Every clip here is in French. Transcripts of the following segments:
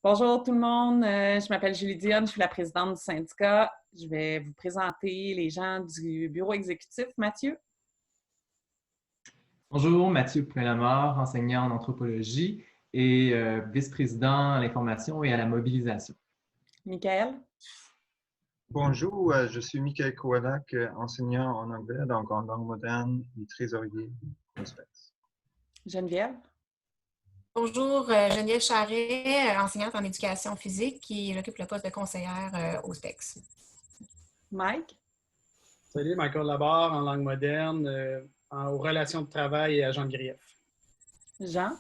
Bonjour tout le monde, je m'appelle Julie Dionne, je suis la présidente du syndicat. Je vais vous présenter les gens du bureau exécutif. Mathieu, Bonjour, Mathieu Poulain-Lamar, enseignant en anthropologie et vice-président à l'information et à la mobilisation. Michael, Bonjour, je suis Michael Kowalak, enseignant en anglais, donc en langue moderne et trésorier au SPEX. Geneviève, Bonjour, Geneviève Charret, enseignante en éducation physique et j'occupe le poste de conseillère au SPEX. Mike, Salut, Michael Labarre, en langue moderne, aux relations de travail et agent de grief. Jean,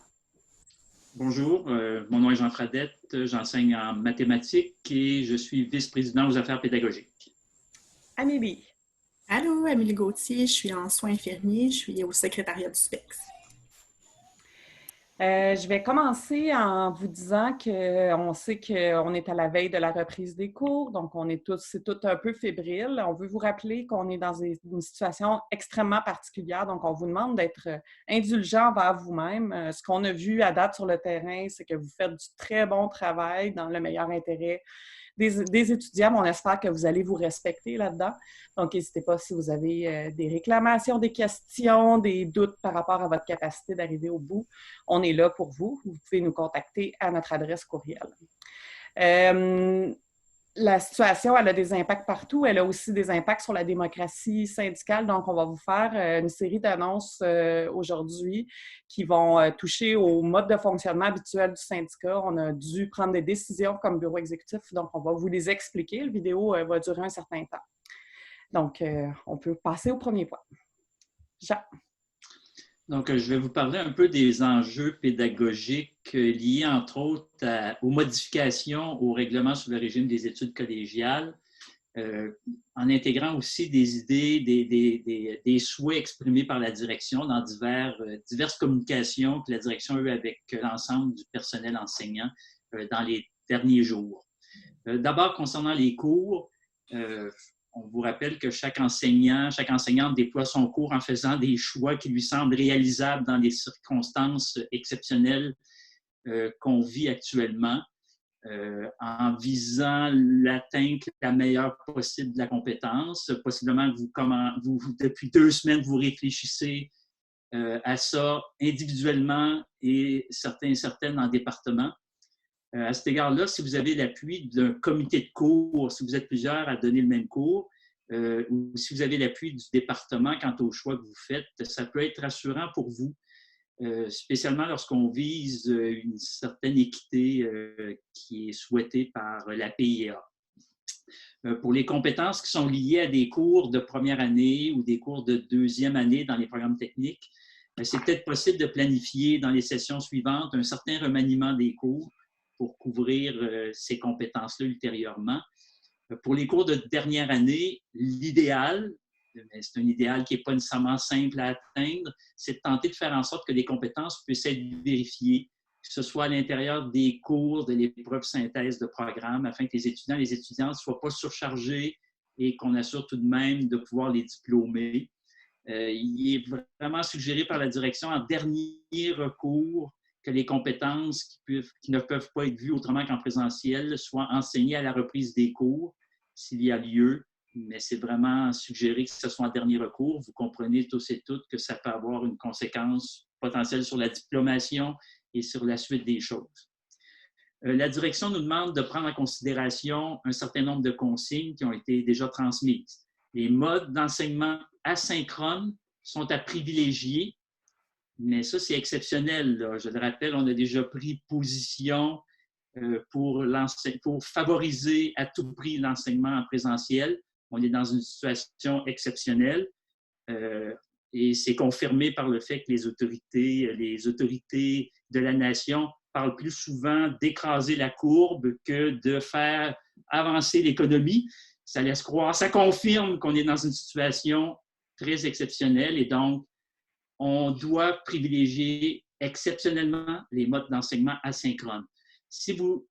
Bonjour, mon nom est Jean Fradette, j'enseigne en mathématiques et je suis vice-président aux affaires pédagogiques. Amélie. Allô, Amélie Gauthier, je suis en soins infirmiers, je suis au secrétariat du SPEX. Je vais commencer en vous disant qu'on sait qu'on est à la veille de la reprise des cours, donc c'est tout un peu fébrile. On veut vous rappeler qu'on est dans une situation extrêmement particulière, donc on vous demande d'être indulgent envers vous-même. Ce qu'on a vu à date sur le terrain, c'est que vous faites du très bon travail dans le meilleur intérêt des étudiants, mais on espère que vous allez vous respecter là-dedans. Donc, n'hésitez pas si vous avez des réclamations, des questions, des doutes par rapport à votre capacité d'arriver au bout. On est là pour vous. Vous pouvez nous contacter à notre adresse courriel. La situation, elle a des impacts partout. Elle a aussi des impacts sur la démocratie syndicale. Donc, on va vous faire une série d'annonces aujourd'hui qui vont toucher au mode de fonctionnement habituel du syndicat. On a dû prendre des décisions comme bureau exécutif. Donc, on va vous les expliquer. La vidéo va durer un certain temps. Donc, on peut passer au premier point. Jean. Donc, je vais vous parler un peu des enjeux pédagogiques liés, entre autres, aux modifications au règlement sur le régime des études collégiales, en intégrant aussi des idées, des souhaits exprimés par la direction dans diverses communications que la direction a eues avec l'ensemble du personnel enseignant dans les derniers jours. D'abord, concernant les cours, on vous rappelle que chaque enseignante déploie son cours en faisant des choix qui lui semblent réalisables dans les circonstances exceptionnelles qu'on vit actuellement, en visant l'atteinte la meilleure possible de la compétence. Possiblement, depuis 2 semaines, vous réfléchissez à ça individuellement et certaines en département. À cet égard-là, si vous avez l'appui d'un comité de cours, si vous êtes plusieurs à donner le même cours, ou si vous avez l'appui du département quant au choix que vous faites, ça peut être rassurant pour vous, spécialement lorsqu'on vise une certaine équité qui est souhaitée par la PIA. Pour les compétences qui sont liées à des cours de première année ou des cours de deuxième année dans les programmes techniques, c'est peut-être possible de planifier dans les sessions suivantes un certain remaniement des cours pour couvrir ces compétences-là ultérieurement. Pour les cours de dernière année, l'idéal, c'est un idéal qui n'est pas nécessairement simple à atteindre, c'est de tenter de faire en sorte que les compétences puissent être vérifiées, que ce soit à l'intérieur des cours, de l'épreuve synthèse de programme, afin que les étudiants et les étudiantes ne soient pas surchargés et qu'on assure tout de même de pouvoir les diplômer. Il est vraiment suggéré par la direction en dernier recours que les compétences qui ne peuvent pas être vues autrement qu'en présentiel soient enseignées à la reprise des cours, s'il y a lieu, mais c'est vraiment suggéré que ce soit en dernier recours. Vous comprenez tous et toutes que ça peut avoir une conséquence potentielle sur la diplomation et sur la suite des choses. La direction nous demande de prendre en considération un certain nombre de consignes qui ont été déjà transmises. Les modes d'enseignement asynchrones sont à privilégier. Mais ça, c'est exceptionnel, là. Je le rappelle, on a déjà pris position pour favoriser à tout prix l'enseignement en présentiel. On est dans une situation exceptionnelle et c'est confirmé par le fait que les autorités de la nation parlent plus souvent d'écraser la courbe que de faire avancer l'économie. Ça laisse croire, ça confirme qu'on est dans une situation très exceptionnelle et donc on doit privilégier exceptionnellement les modes d'enseignement asynchrones. Si vous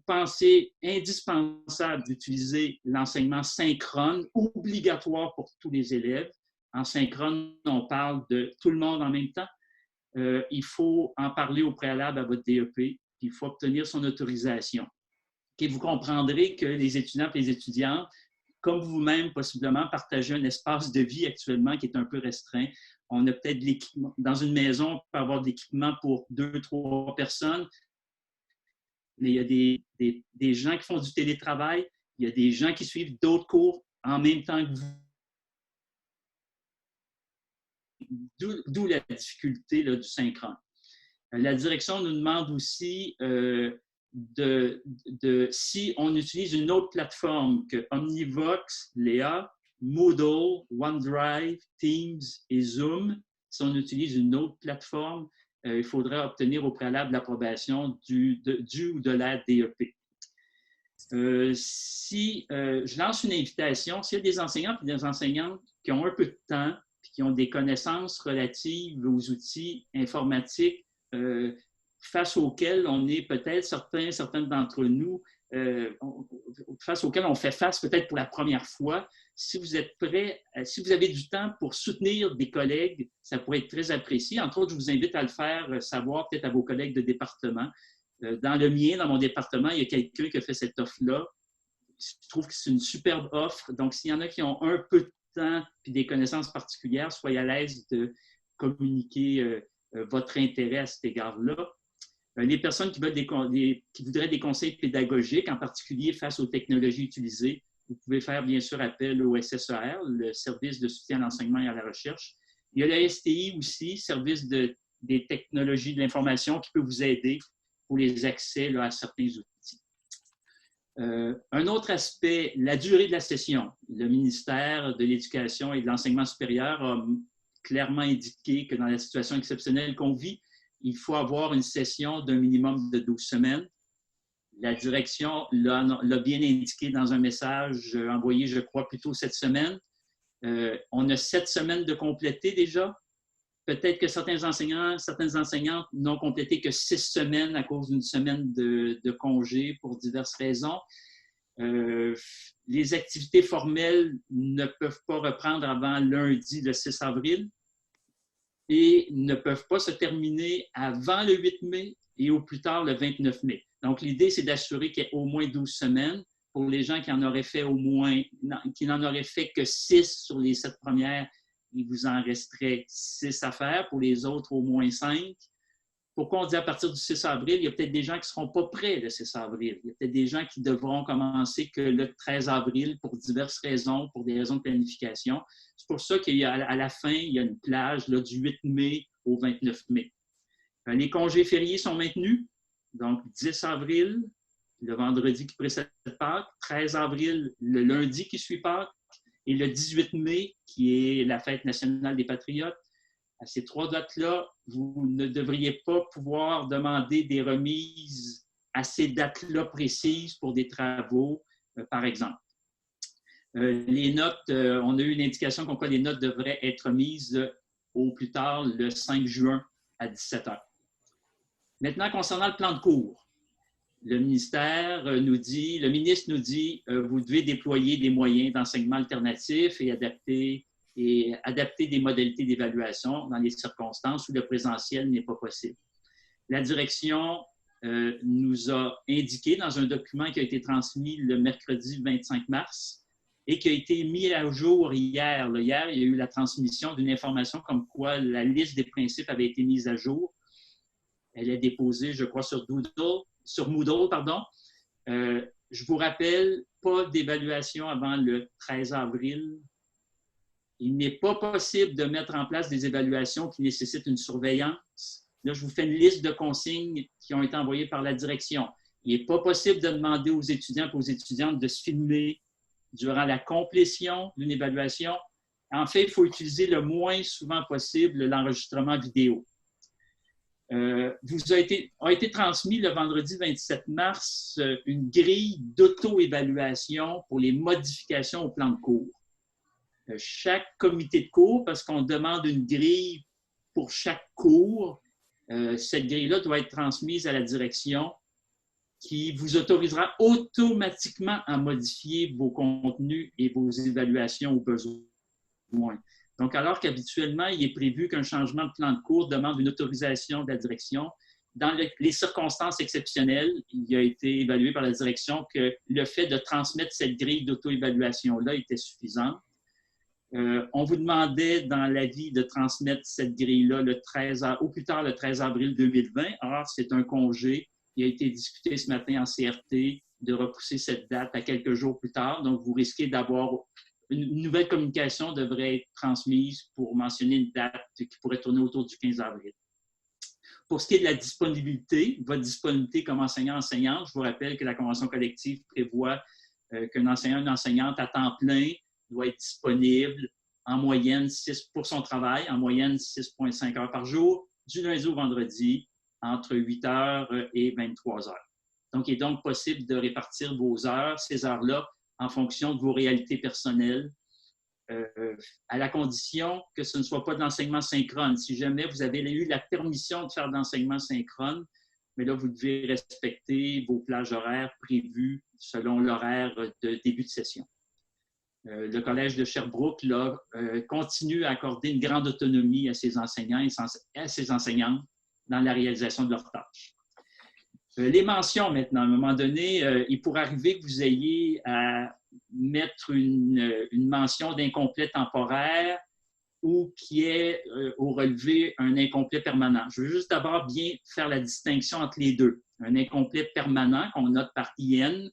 pensez indispensable d'utiliser l'enseignement synchrone, obligatoire pour tous les élèves, en synchrone, on parle de tout le monde en même temps, il faut en parler au préalable à votre DEP puis il faut obtenir son autorisation. Et vous comprendrez que les étudiants et les étudiantes, comme vous-même, possiblement, partagez un espace de vie actuellement qui est un peu restreint. On a peut-être de l'équipement. Dans une maison, on peut avoir de l'équipement pour 2, 3 personnes. Mais il y a des gens qui font du télétravail, il y a des gens qui suivent d'autres cours en même temps que vous. D'où la difficulté là, du synchrone. La direction nous demande aussi si on utilise une autre plateforme que Omnivox, Léa, Moodle, OneDrive, Teams et Zoom. Si on utilise une autre plateforme, il faudrait obtenir au préalable l'approbation du ou de la DEP. Je lance une invitation, s'il y a des enseignants et des enseignantes qui ont un peu de temps et qui ont des connaissances relatives aux outils informatiques face auxquels on est peut-être certaines d'entre nous, face auxquels on fait face peut-être pour la première fois. Si vous êtes prêts, si vous avez du temps pour soutenir des collègues, ça pourrait être très apprécié. Entre autres, je vous invite à le faire savoir peut-être à vos collègues de département. Dans mon département, il y a quelqu'un qui a fait cette offre-là. Je trouve que c'est une superbe offre. Donc, s'il y en a qui ont un peu de temps et des connaissances particulières, soyez à l'aise de communiquer votre intérêt à cet égard-là. Les personnes qui voudraient des conseils pédagogiques, en particulier face aux technologies utilisées, vous pouvez faire bien sûr appel au SSER, le service de soutien à l'enseignement et à la recherche. Il y a le STI aussi, service des technologies de l'information, qui peut vous aider pour les accès là, à certains outils. Un autre aspect, la durée de la session. Le ministère de l'Éducation et de l'Enseignement supérieur a clairement indiqué que dans la situation exceptionnelle qu'on vit, il faut avoir une session d'un minimum de 12 semaines. La direction l'a bien indiqué dans un message envoyé, je crois, plus tôt cette semaine. On a 7 semaines de compléter déjà. Peut-être que certains enseignants, certaines enseignantes n'ont complété que 6 semaines à cause d'une semaine de congé pour diverses raisons. Les activités formelles ne peuvent pas reprendre avant lundi, le 6 avril, et ne peuvent pas se terminer avant le 8 mai et au plus tard le 29 mai. Donc, l'idée, c'est d'assurer qu'il y ait au moins 12 semaines. Pour les gens qui n'en auraient fait que 6 sur les 7 premières, il vous en resterait 6 à faire. Pour les autres, au moins 5. Pourquoi on dit à partir du 6 avril? Il y a peut-être des gens qui ne seront pas prêts le 6 avril. Il y a peut-être des gens qui devront commencer que le 13 avril pour diverses raisons, pour des raisons de planification. C'est pour ça qu'à la fin, il y a une plage là, du 8 mai au 29 mai. Les congés fériés sont maintenus. Donc, 10 avril, le vendredi qui précède Pâques, 13 avril, le lundi qui suit Pâques, et le 18 mai, qui est la fête nationale des Patriotes. À ces 3 dates-là, vous ne devriez pas pouvoir demander des remises à ces dates-là précises pour des travaux, par exemple. Les notes, on a eu une indication comme quoi les notes devraient être mises au plus tard le 5 juin à 17 h. Maintenant, concernant le plan de cours, le ministre nous dit, vous devez déployer des moyens d'enseignement alternatifs et adapter des modalités d'évaluation dans les circonstances où le présentiel n'est pas possible. La direction nous a indiqué dans un document qui a été transmis le mercredi 25 mars et qui a été mis à jour hier. Hier, il y a eu la transmission d'une information comme quoi la liste des principes avait été mise à jour. Elle est déposée, je crois, sur Moodle. Je vous rappelle, pas d'évaluation avant le 13 avril. Il n'est pas possible de mettre en place des évaluations qui nécessitent une surveillance. Là, je vous fais une liste de consignes qui ont été envoyées par la direction. Il n'est pas possible de demander aux étudiants et aux étudiantes de se filmer durant la complétion d'une évaluation. En fait, il faut utiliser le moins souvent possible l'enregistrement vidéo. A été transmis le vendredi 27 mars une grille d'auto-évaluation pour les modifications au plan de cours. Chaque comité de cours, parce qu'on demande une grille pour chaque cours, cette grille-là doit être transmise à la direction qui vous autorisera automatiquement à modifier vos contenus et vos évaluations au besoin. Donc, alors qu'habituellement, il est prévu qu'un changement de plan de cours demande une autorisation de la direction, dans les circonstances exceptionnelles, il a été évalué par la direction que le fait de transmettre cette grille d'auto-évaluation-là était suffisant. On vous demandait dans l'avis de transmettre cette grille-là au plus tard le 13 avril 2020. Or, c'est un congé. Il a été discuté ce matin en CRT de repousser cette date à quelques jours plus tard. Donc, vous risquez d'avoir une nouvelle communication devrait être transmise pour mentionner une date qui pourrait tourner autour du 15 avril. Pour ce qui est de la disponibilité, votre disponibilité comme enseignant-enseignante, je vous rappelle que la convention collective prévoit qu'un enseignant ou une enseignante à temps plein doit être disponible en moyenne pour son travail, en moyenne 6,5 heures par jour, du lundi au vendredi, entre 8 heures et 23 heures. Donc, il est donc possible de répartir vos heures, ces heures-là, en fonction de vos réalités personnelles, à la condition que ce ne soit pas de l'enseignement synchrone. Si jamais vous avez eu la permission de faire de l'enseignement synchrone, mais là, vous devez respecter vos plages horaires prévues selon l'horaire de début de session. Le Collège de Sherbrooke là, continue à accorder une grande autonomie à ses enseignants et à ses enseignantes dans la réalisation de leurs tâches. Les mentions maintenant, à un moment donné, il pourrait arriver que vous ayez à mettre une mention d'incomplet temporaire ou qui est au relevé un incomplet permanent. Je veux juste d'abord bien faire la distinction entre les deux. Un incomplet permanent qu'on note par IN,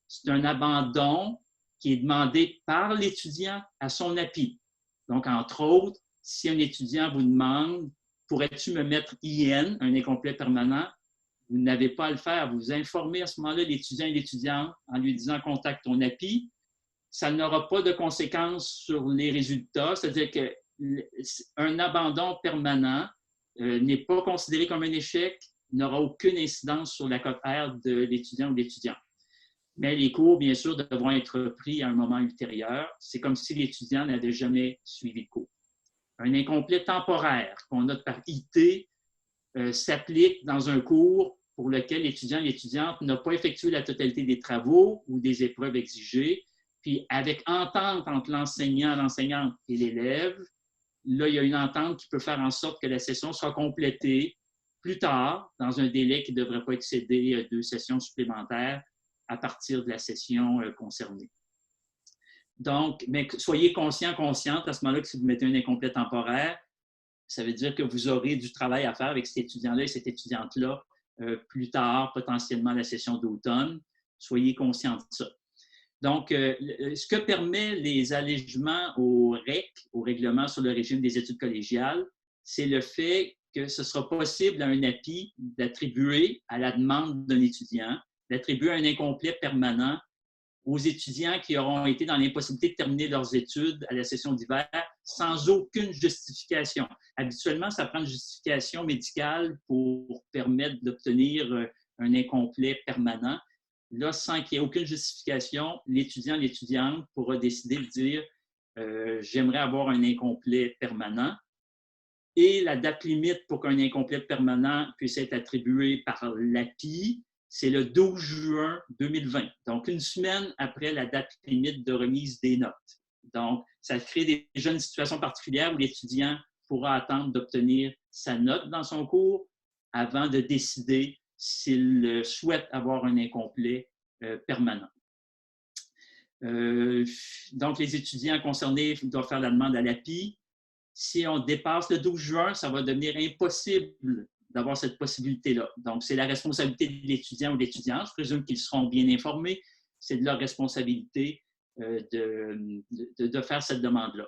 c'est un abandon qui est demandé par l'étudiant à son API. Donc, entre autres, si un étudiant vous demande « Pourrais-tu me mettre IN, un incomplet permanent », vous n'avez pas à le faire. Vous informez à ce moment-là l'étudiant et l'étudiante en lui disant « Contacte ton API ». Ça n'aura pas de conséquences sur les résultats, c'est-à-dire qu'un abandon permanent n'est pas considéré comme un échec, n'aura aucune incidence sur la cote R de l'étudiant ou l'étudiante. Mais les cours, bien sûr, devront être pris à un moment ultérieur. C'est comme si l'étudiant n'avait jamais suivi le cours. Un incomplet temporaire qu'on note par IT s'applique dans un cours pour lequel l'étudiant ou l'étudiante n'a pas effectué la totalité des travaux ou des épreuves exigées. Puis, avec entente entre l'enseignant, l'enseignante et l'élève, là, il y a une entente qui peut faire en sorte que la session soit complétée plus tard, dans un délai qui ne devrait pas excéder 2 sessions supplémentaires à partir de la session concernée. Donc, mais soyez conscient, consciente à ce moment-là que si vous mettez un incomplet temporaire, ça veut dire que vous aurez du travail à faire avec cet étudiant-là et cette étudiante-là plus tard, potentiellement la session d'automne. Soyez conscient de ça. Donc, ce que permet les allègements au REC, au règlement sur le régime des études collégiales, c'est le fait que ce sera possible à un API d'attribuer à la demande d'un étudiant, d'attribuer un incomplet permanent aux étudiants qui auront été dans l'impossibilité de terminer leurs études à la session d'hiver sans aucune justification. Habituellement, ça prend une justification médicale pour permettre d'obtenir un incomplet permanent. Là, sans qu'il y ait aucune justification, l'étudiant, l'étudiante pourra décider de dire j'aimerais avoir un incomplet permanent. Et la date limite pour qu'un incomplet permanent puisse être attribué par l'API, c'est le 12 juin 2020, donc une semaine après la date limite de remise des notes. Donc, ça crée déjà une situation particulière où l'étudiant pourra attendre d'obtenir sa note dans son cours avant de décider s'il souhaite avoir un incomplet permanent. Donc, les étudiants concernés doivent faire la demande à l'API. Si on dépasse le 12 juin, ça va devenir impossible d'avoir cette possibilité-là. Donc, c'est la responsabilité de l'étudiant ou de l'étudiante. Je présume qu'ils seront bien informés. C'est de leur responsabilité de faire cette demande-là.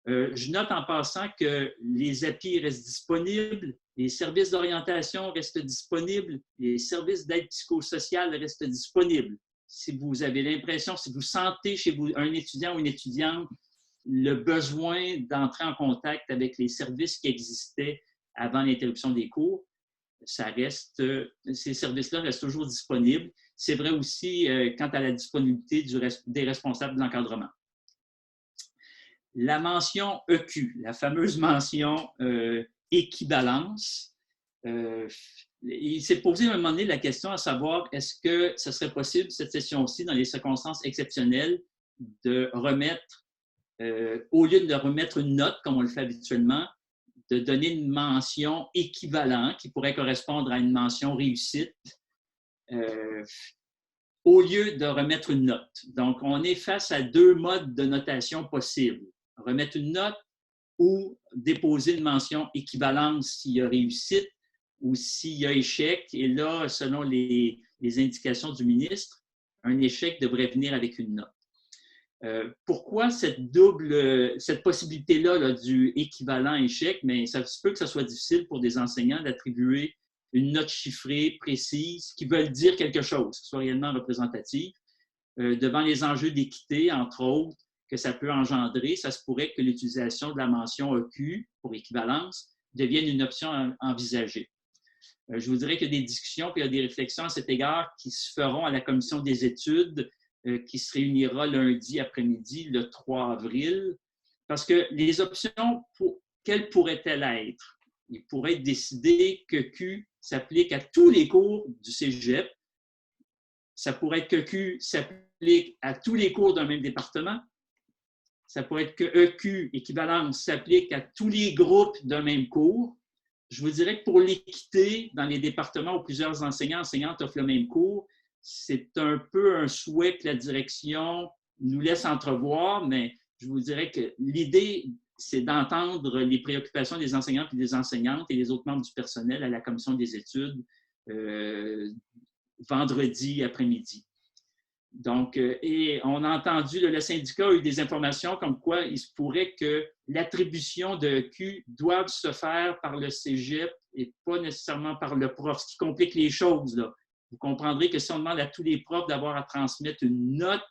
Je note en passant que les API restent disponibles, les services d'orientation restent disponibles, les services d'aide psychosociale restent disponibles. Si vous avez l'impression, si vous sentez chez vous un étudiant ou une étudiante le besoin d'entrer en contact avec les services qui existaient avant l'interruption des cours, ces services-là restent toujours disponibles. C'est vrai aussi quant à la disponibilité des responsables de l'encadrement. La mention EQ, la fameuse mention équivalence, il s'est posé à un moment donné la question à savoir est-ce que ce serait possible cette session-ci, dans les circonstances exceptionnelles, de remettre, au lieu de remettre une note comme on le fait habituellement, de donner une mention équivalente qui pourrait correspondre à une mention réussite au lieu de remettre une note. Donc, on est face à deux modes de notation possibles. Remettre une note ou déposer une mention équivalente s'il y a réussite ou s'il y a échec. Et là, selon les indications du ministre, un échec devrait venir avec une note. Pourquoi cette possibilité-là là, du équivalent échec? Mais ça se peut que ce soit difficile pour des enseignants d'attribuer une note chiffrée, précise, qui veut dire quelque chose, qui soit réellement représentative. Devant les enjeux d'équité, entre autres, que ça peut engendrer, ça se pourrait que l'utilisation de la mention EQ pour équivalence devienne une option envisagée. Je vous dirais qu'il y a des discussions et il y a des réflexions à cet égard qui se feront à la commission des études qui se réunira lundi après-midi, le 3 avril, parce que les options, quelles pourraient-elles être? Il pourrait être décidé que Q s'applique à tous les cours du cégep. Ça pourrait être que Q s'applique à tous les cours d'un même département. Ça pourrait être que EQ, équivalence, s'applique à tous les groupes d'un même cours. Je vous dirais que pour l'équité, dans les départements où plusieurs enseignants-enseignantes offrent le même cours, c'est un peu un souhait que la direction nous laisse entrevoir, mais je vous dirais que l'idée, c'est d'entendre les préoccupations des enseignants et des enseignantes et les autres membres du personnel à la commission des études vendredi après-midi. Donc, et on a entendu, le syndicat a eu des informations comme quoi il se pourrait que l'attribution de Q doive se faire par le cégep et pas nécessairement par le prof, ce qui complique les choses, là. Vous comprendrez que si on demande à tous les profs d'avoir à transmettre une note,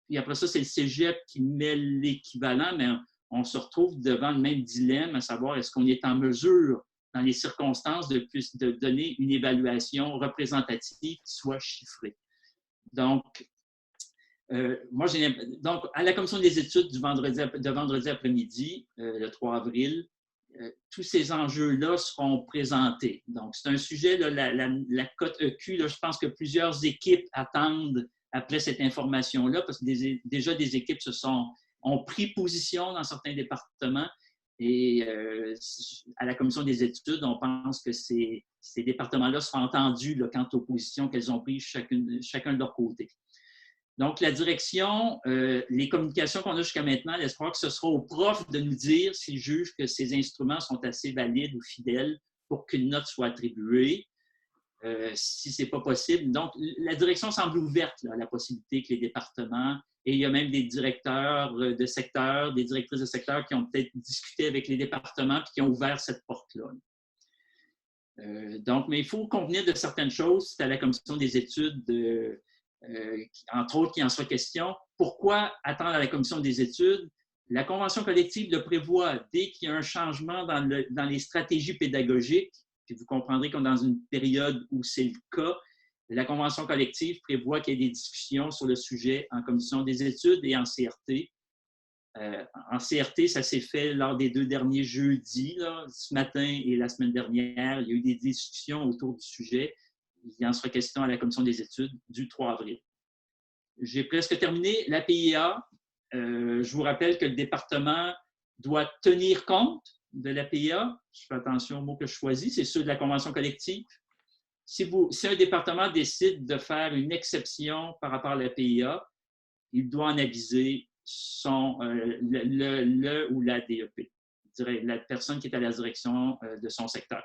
puis après ça, c'est le cégep qui met l'équivalent, mais on se retrouve devant le même dilemme, à savoir est-ce qu'on est en mesure, dans les circonstances, de donner une évaluation représentative qui soit chiffrée. Donc, donc, à la commission des études de vendredi après-midi, le 3 avril, tous ces enjeux-là seront présentés. Donc, c'est un sujet, là, la cote EQ, là, je pense que plusieurs équipes attendent après cette information-là, parce que déjà des équipes ont pris position dans certains départements et à la commission des études, on pense que ces départements-là seront entendus là, quant aux positions qu'elles ont prises chacun de leur côté. Donc, la direction, les communications qu'on a jusqu'à maintenant, l'espoir que ce sera aux profs de nous dire s'ils jugent que ces instruments sont assez valides ou fidèles pour qu'une note soit attribuée. Si ce n'est pas possible. Donc, la direction semble ouverte là, à la possibilité que les départements, et il y a même des directeurs de secteur, des directrices de secteur qui ont peut-être discuté avec les départements et qui ont ouvert cette porte-là. Donc, mais il faut convenir de certaines choses. C'est à la commission des études entre autres, qu'il en soit question. Pourquoi attendre à la commission des études? La convention collective le prévoit dès qu'il y a un changement dans les stratégies pédagogiques, puis vous comprendrez qu'on est dans une période où c'est le cas. La convention collective prévoit qu'il y ait des discussions sur le sujet en commission des études et en CRT. En CRT, ça s'est fait lors des 2 derniers jeudis, là, ce matin et la semaine dernière. Il y a eu des discussions autour du sujet. Il en sera question à la commission des études du 3 avril. J'ai presque terminé. La PIA, je vous rappelle que le département doit tenir compte de la PIA. Je fais attention aux mots que je choisis, c'est ceux de la convention collective. Si un département décide de faire une exception par rapport à la PIA, il doit en aviser le ou la DEP, la personne qui est à la direction de son secteur.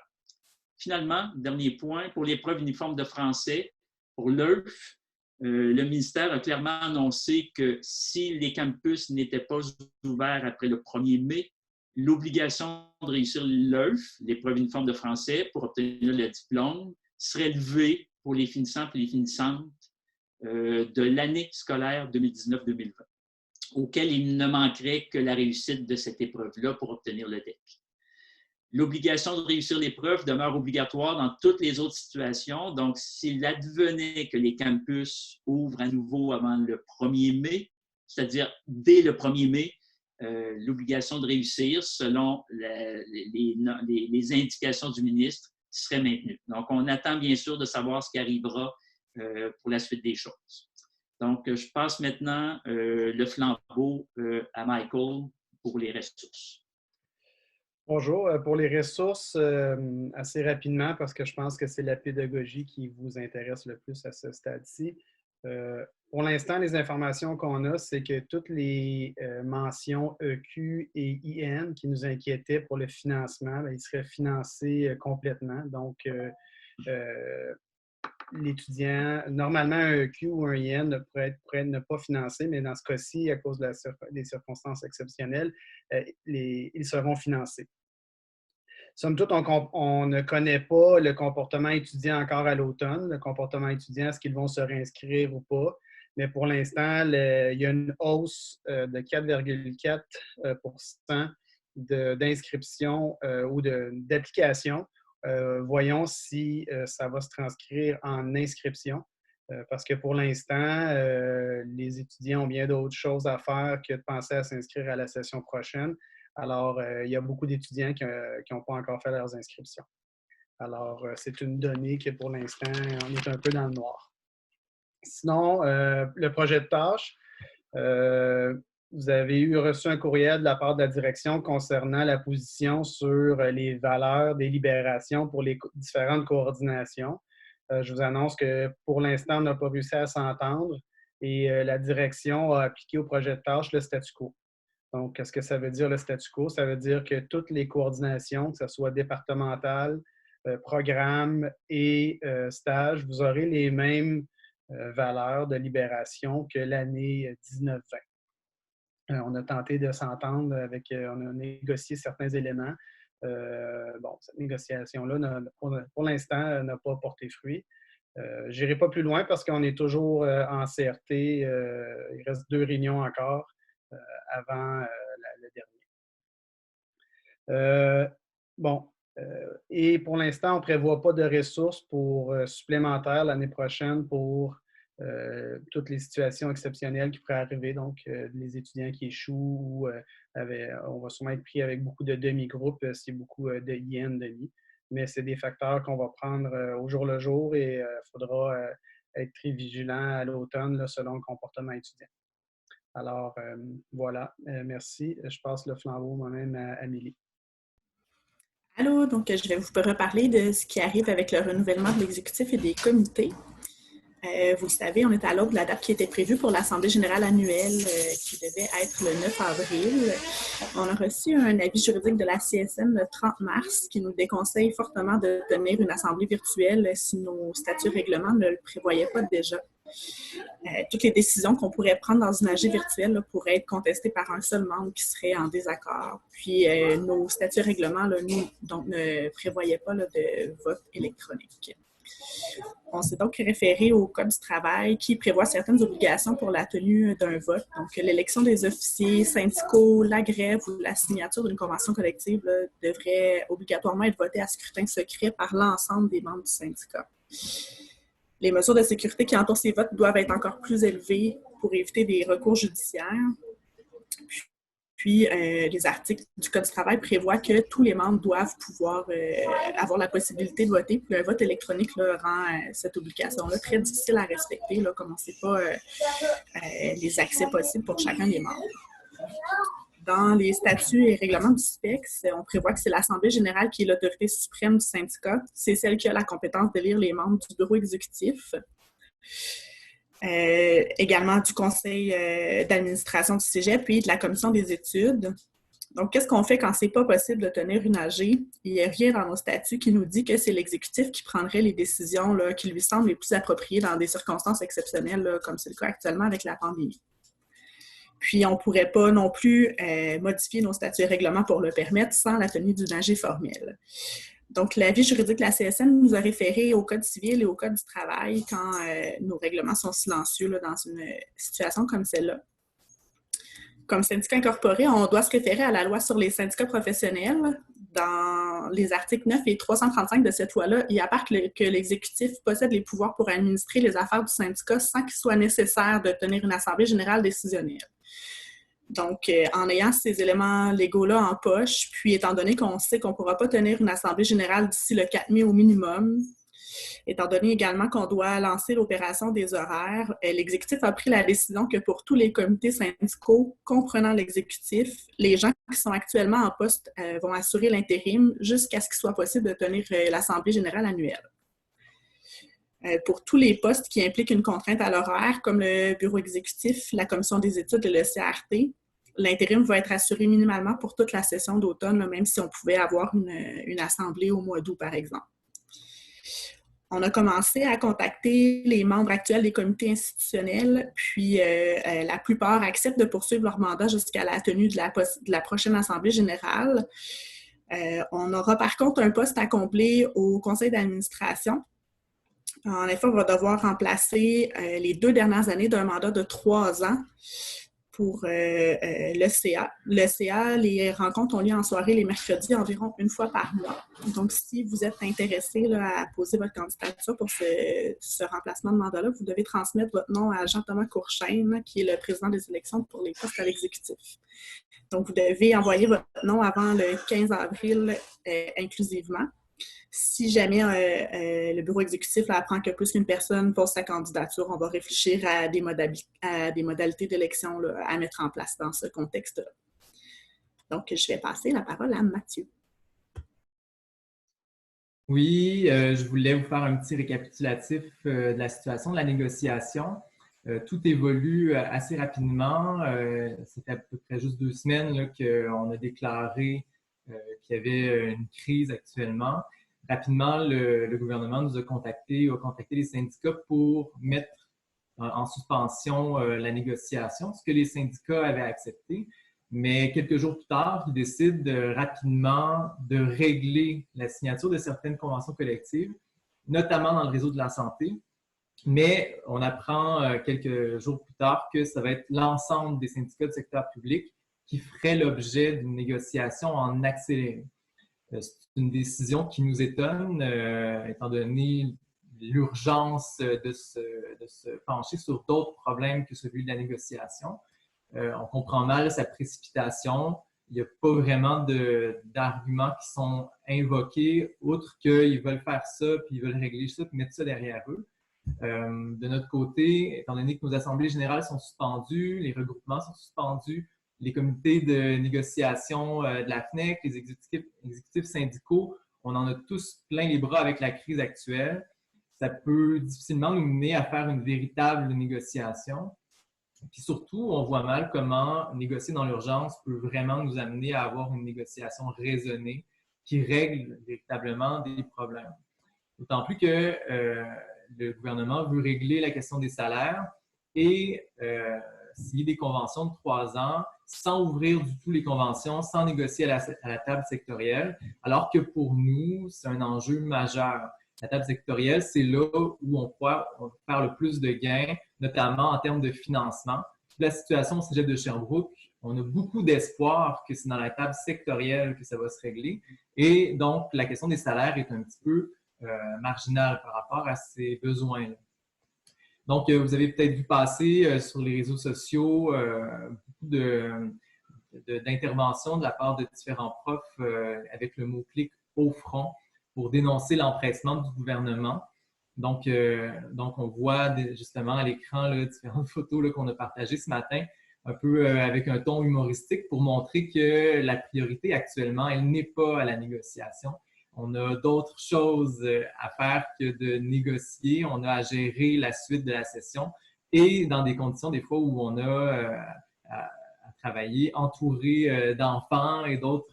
Finalement, dernier point, pour l'épreuve uniforme de français, pour l'EUF, le ministère a clairement annoncé que si les campus n'étaient pas ouverts après le 1er mai, l'obligation de réussir l'EUF, l'épreuve uniforme de français, pour obtenir le diplôme, serait levée pour les finissants et les finissantes de l'année scolaire 2019-2020, auquel il ne manquerait que la réussite de cette épreuve-là pour obtenir le DEC. L'obligation de réussir l'épreuve demeure obligatoire dans toutes les autres situations. Donc, s'il advenait que les campus ouvrent à nouveau avant le 1er mai, c'est-à-dire dès le 1er mai, l'obligation de réussir, selon les indications du ministre, serait maintenue. Donc, on attend bien sûr de savoir ce qui arrivera pour la suite des choses. Donc, je passe maintenant le flambeau à Michael pour les ressources. Bonjour. Pour les ressources, assez rapidement, parce que je pense que c'est la pédagogie qui vous intéresse le plus à ce stade-ci. Pour l'instant, les informations qu'on a, c'est que toutes les mentions EQ et IN qui nous inquiétaient pour le financement, bien, ils seraient financés complètement. Donc, l'étudiant, normalement, un EQ ou un IN pourrait ne pas financer, mais dans ce cas-ci, à cause des circonstances exceptionnelles, ils seront financés. Somme toute, on ne connaît pas le comportement étudiant encore à l'automne. Le comportement étudiant, est-ce qu'ils vont se réinscrire ou pas? Mais pour l'instant, il y a une hausse de 4,4 % d'inscription ou d'application. Voyons si ça va se transcrire en inscription. Parce que pour l'instant, les étudiants ont bien d'autres choses à faire que de penser à s'inscrire à la session prochaine. Alors, il y a beaucoup d'étudiants qui n'ont pas encore fait leurs inscriptions. Alors, c'est une donnée que pour l'instant, on est un peu dans le noir. Sinon, le projet de tâche, vous avez reçu un courriel de la part de la direction concernant la position sur les valeurs des libérations pour les différentes coordinations. Je vous annonce que pour l'instant, on n'a pas réussi à s'entendre et la direction a appliqué au projet de tâche le statu quo. Donc, qu'est-ce que ça veut dire le statu quo? Ça veut dire que toutes les coordinations, que ce soit départementales, programmes et stages, vous aurez les mêmes valeurs de libération que l'année 19-20. On a tenté de s'entendre on a négocié certains éléments. Cette négociation-là, pour l'instant, n'a pas porté fruit. Je n'irai pas plus loin parce qu'on est toujours en CRT. Il reste 2 réunions encore avant le dernier. Et pour l'instant, on ne prévoit pas de ressources supplémentaires l'année prochaine pour toutes les situations exceptionnelles qui pourraient arriver. Donc, les étudiants qui échouent ou on va sûrement être pris avec beaucoup de demi-groupes s'il y a beaucoup de IN demi. Mais c'est des facteurs qu'on va prendre au jour le jour et il faudra être très vigilant à l'automne selon le comportement étudiant. Alors, voilà. Merci. Je passe le flambeau moi-même à Amélie. Allô, donc je vais vous reparler de ce qui arrive avec le renouvellement de l'exécutif et des comités. Vous le savez, on est à l'aube de la date qui était prévue pour l'Assemblée générale annuelle qui devait être le 9 avril. On a reçu un avis juridique de la CSN le 30 mars qui nous déconseille fortement de tenir une assemblée virtuelle si nos statuts règlements ne le prévoyaient pas déjà. Toutes les décisions qu'on pourrait prendre dans une AG virtuelle pourraient être contestées par un seul membre qui serait en désaccord. Puis nos statuts règlements ne prévoyaient pas de vote électronique. On s'est donc référé au Code du travail qui prévoit certaines obligations pour la tenue d'un vote. Donc, l'élection des officiers syndicaux, la grève ou la signature d'une convention collective devrait obligatoirement être votée à scrutin secret par l'ensemble des membres du syndicat. Les mesures de sécurité qui entourent ces votes doivent être encore plus élevées pour éviter des recours judiciaires. Puis, les articles du Code du travail prévoient que tous les membres doivent pouvoir avoir la possibilité de voter. Puis, un vote électronique rend cette obligation-là très difficile à respecter, comme on ne sait pas les accès possibles pour chacun des membres. Dans les statuts et règlements du SPEX, on prévoit que c'est l'Assemblée générale qui est l'autorité suprême du syndicat. C'est celle qui a la compétence d'élire les membres du bureau exécutif. Également du conseil d'administration du cégep puis de la commission des études. Donc, qu'est-ce qu'on fait quand c'est pas possible de tenir une AG? Il n'y a rien dans nos statuts qui nous dit que c'est l'exécutif qui prendrait les décisions qui lui semblent les plus appropriées dans des circonstances exceptionnelles, comme c'est le cas actuellement avec la pandémie. Puis, on ne pourrait pas non plus modifier nos statuts et règlements pour le permettre sans la tenue d'une AG formelle. Donc, l'avis juridique de la CSN nous a référé au Code civil et au Code du travail quand nos règlements sont silencieux dans une situation comme celle-là. Comme syndicat incorporé, on doit se référer à la loi sur les syndicats professionnels. Dans les articles 9 et 335 de cette loi-là, il apparaît que l'exécutif possède les pouvoirs pour administrer les affaires du syndicat sans qu'il soit nécessaire de tenir une assemblée générale décisionnelle. Donc, en ayant ces éléments légaux-là en poche, puis étant donné qu'on sait qu'on ne pourra pas tenir une assemblée générale d'ici le 4 mai au minimum, Étant donné également qu'on doit lancer l'opération des horaires, l'exécutif a pris la décision que pour tous les comités syndicaux comprenant l'exécutif, les gens qui sont actuellement en poste vont assurer l'intérim jusqu'à ce qu'il soit possible de tenir l'Assemblée générale annuelle. Pour tous les postes qui impliquent une contrainte à l'horaire, comme le bureau exécutif, la commission des études et le CRT, l'intérim va être assuré minimalement pour toute la session d'automne, même si on pouvait avoir une assemblée au mois d'août, par exemple. On a commencé à contacter les membres actuels des comités institutionnels, puis la plupart acceptent de poursuivre leur mandat jusqu'à la tenue de la prochaine Assemblée générale. On aura par contre un poste à combler au conseil d'administration. En effet, on va devoir remplacer les 2 dernières années d'un mandat de 3 ans pour l'ECA. L'ECA, les rencontres ont lieu en soirée les mercredis environ 1 fois par mois. Donc, si vous êtes intéressé là, à poser votre candidature pour ce remplacement de mandat-là, vous devez transmettre votre nom à Jean-Thomas Courchaine, qui est le président des élections pour les postes à l'exécutif. Donc, vous devez envoyer votre nom avant le 15 avril inclusivement. Si jamais le bureau exécutif apprend que plus qu'une personne pose sa candidature, on va réfléchir à des modalités d'élection à mettre en place dans ce contexte-là. Donc, je vais passer la parole à Mathieu. Oui, je voulais vous faire un petit récapitulatif de la situation de la négociation. Tout évolue assez rapidement. Ça fait à peu près juste 2 semaines qu'on a déclaré qu'il y avait une crise actuellement. Rapidement, le gouvernement nous a contacté les syndicats pour mettre en suspension la négociation, ce que les syndicats avaient accepté. Mais quelques jours plus tard, ils décident rapidement de régler la signature de certaines conventions collectives, notamment dans le réseau de la santé. Mais on apprend quelques jours plus tard que ça va être l'ensemble des syndicats du secteur public qui ferait l'objet d'une négociation en accéléré. C'est une décision qui nous étonne, étant donné l'urgence de se pencher sur d'autres problèmes que celui de la négociation. On comprend mal sa précipitation. Il n'y a pas vraiment d'arguments qui sont invoqués, outre qu'ils veulent faire ça, puis ils veulent régler ça, puis mettre ça derrière eux. De notre côté, étant donné que nos assemblées générales sont suspendues, les regroupements sont suspendus, les comités de négociation de la FNEC, les exécutifs syndicaux, on en a tous plein les bras avec la crise actuelle. Ça peut difficilement nous mener à faire une véritable négociation. Puis surtout, on voit mal comment négocier dans l'urgence peut vraiment nous amener à avoir une négociation raisonnée qui règle véritablement des problèmes. D'autant plus que le gouvernement veut régler la question des salaires et signer des conventions de 3 ans sans ouvrir du tout les conventions, sans négocier à la table sectorielle, alors que pour nous, c'est un enjeu majeur. La table sectorielle, c'est là où on peut faire le plus de gains, notamment en termes de financement. La situation au Cégep de Sherbrooke, on a beaucoup d'espoir que c'est dans la table sectorielle que ça va se régler. Et donc, la question des salaires est un petit peu marginale par rapport à ces besoins-là. Donc, vous avez peut-être vu passer sur les réseaux sociaux beaucoup d'interventions de la part de différents profs avec le mot-clic « au front » pour dénoncer l'empressement du gouvernement. Donc, on voit justement à l'écran différentes photos qu'on a partagées ce matin, un peu avec un ton humoristique pour montrer que la priorité actuellement, elle n'est pas à la négociation. On a d'autres choses à faire que de négocier. On a à gérer la suite de la session et dans des conditions des fois où on a à travailler entouré d'enfants et d'autres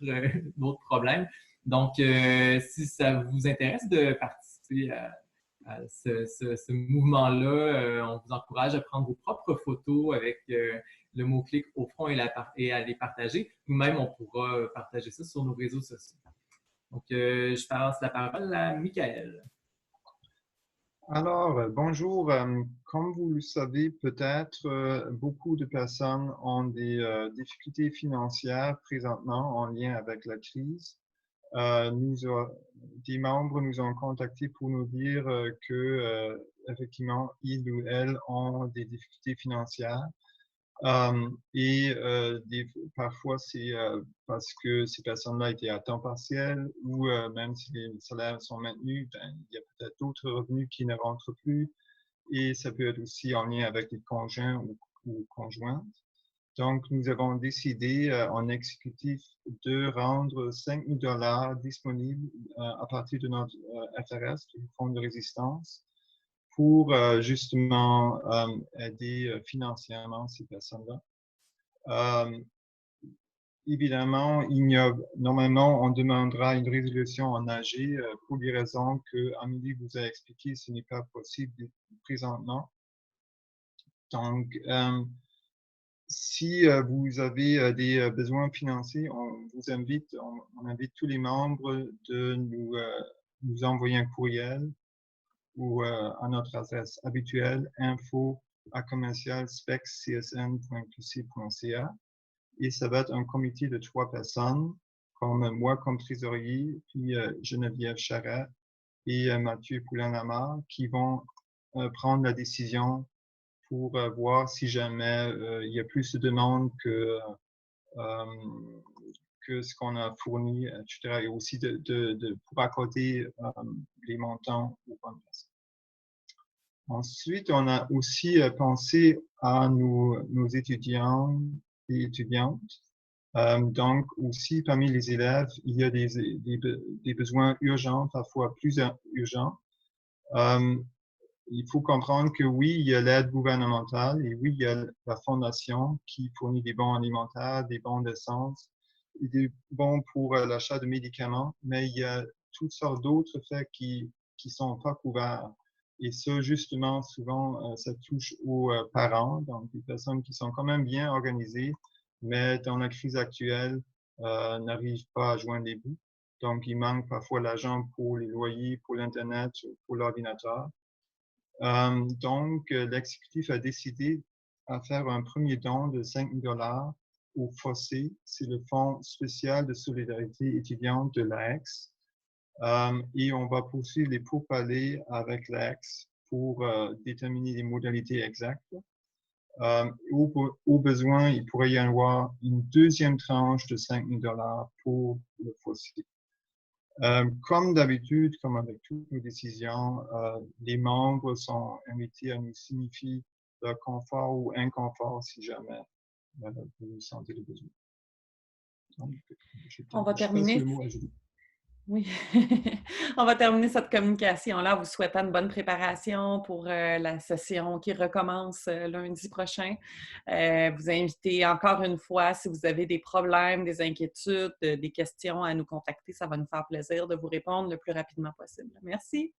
problèmes. Donc, si ça vous intéresse de participer à ce mouvement-là, on vous encourage à prendre vos propres photos avec le mot-clic au front et à les partager. Nous-mêmes, on pourra partager ça sur nos réseaux sociaux. Donc, je passe la parole à Michael. Alors, bonjour. Comme vous le savez peut-être, beaucoup de personnes ont des difficultés financières présentement en lien avec la crise. Des membres nous ont contactés pour nous dire que effectivement, ils ou elles ont des difficultés financières. Parfois, c'est parce que ces personnes-là étaient à temps partiel ou même si les salaires sont maintenus, ben, il y a peut-être d'autres revenus qui ne rentrent plus. Et ça peut être aussi en lien avec les conjoints ou conjointes. Donc, nous avons décidé en exécutif de rendre 5 000 $ disponibles à partir de notre FRS, du Fonds de résistance, pour justement aider financièrement ces personnes-là. Évidemment, normalement, on demandera une résolution en AG pour les raisons que Amélie vous a expliquées, ce n'est pas possible présentement. Donc, si vous avez des besoins financiers, on invite tous les membres de nous envoyer un courriel ou à notre adresse habituelle info@spec-csn.qc.ca. Et ça va être un comité de 3 personnes, comme moi comme trésorier, puis Geneviève Charret et Mathieu Poulin-Lamar, qui vont prendre la décision pour voir si jamais il y a plus de demandes que ce qu'on a fourni, etc. Et aussi pour accorder les montants aux bonnes personnes. Ensuite, on a aussi pensé à nos étudiants et étudiantes. Donc, aussi, parmi les élèves, il y a des besoins urgents, parfois plus urgents. Il faut comprendre que oui, il y a l'aide gouvernementale et oui, il y a la fondation qui fournit des bons alimentaires, des bons d'essence, et des bons pour l'achat de médicaments, mais il y a toutes sortes d'autres faits qui sont pas couverts. Et ça, justement, souvent, ça touche aux parents, donc des personnes qui sont quand même bien organisées, mais dans la crise actuelle, n'arrivent pas à joindre les bouts. Donc, il manque parfois l'argent pour les loyers, pour l'Internet, pour l'ordinateur. Donc, l'exécutif a décidé à faire un premier don de 5 000 $ au FOSSÉ, c'est le Fonds spécial de solidarité étudiante de l'AEX. Et on va poursuivre les pourparlers avec l'AEX pour déterminer les modalités exactes. Au besoin, il pourrait y avoir une deuxième tranche de 5 000 $ pour le FOSSÉ. Comme d'habitude, comme avec toutes nos décisions, les membres sont invités à nous signifier leur confort ou inconfort si jamais vous sentez le besoin. Donc, on va terminer. Le mot à Julie. Oui, on va terminer cette communication-là en vous souhaitant une bonne préparation pour la session qui recommence lundi prochain. Vous invitez encore une fois, si vous avez des problèmes, des inquiétudes, des questions, à nous contacter. Ça va nous faire plaisir de vous répondre le plus rapidement possible. Merci.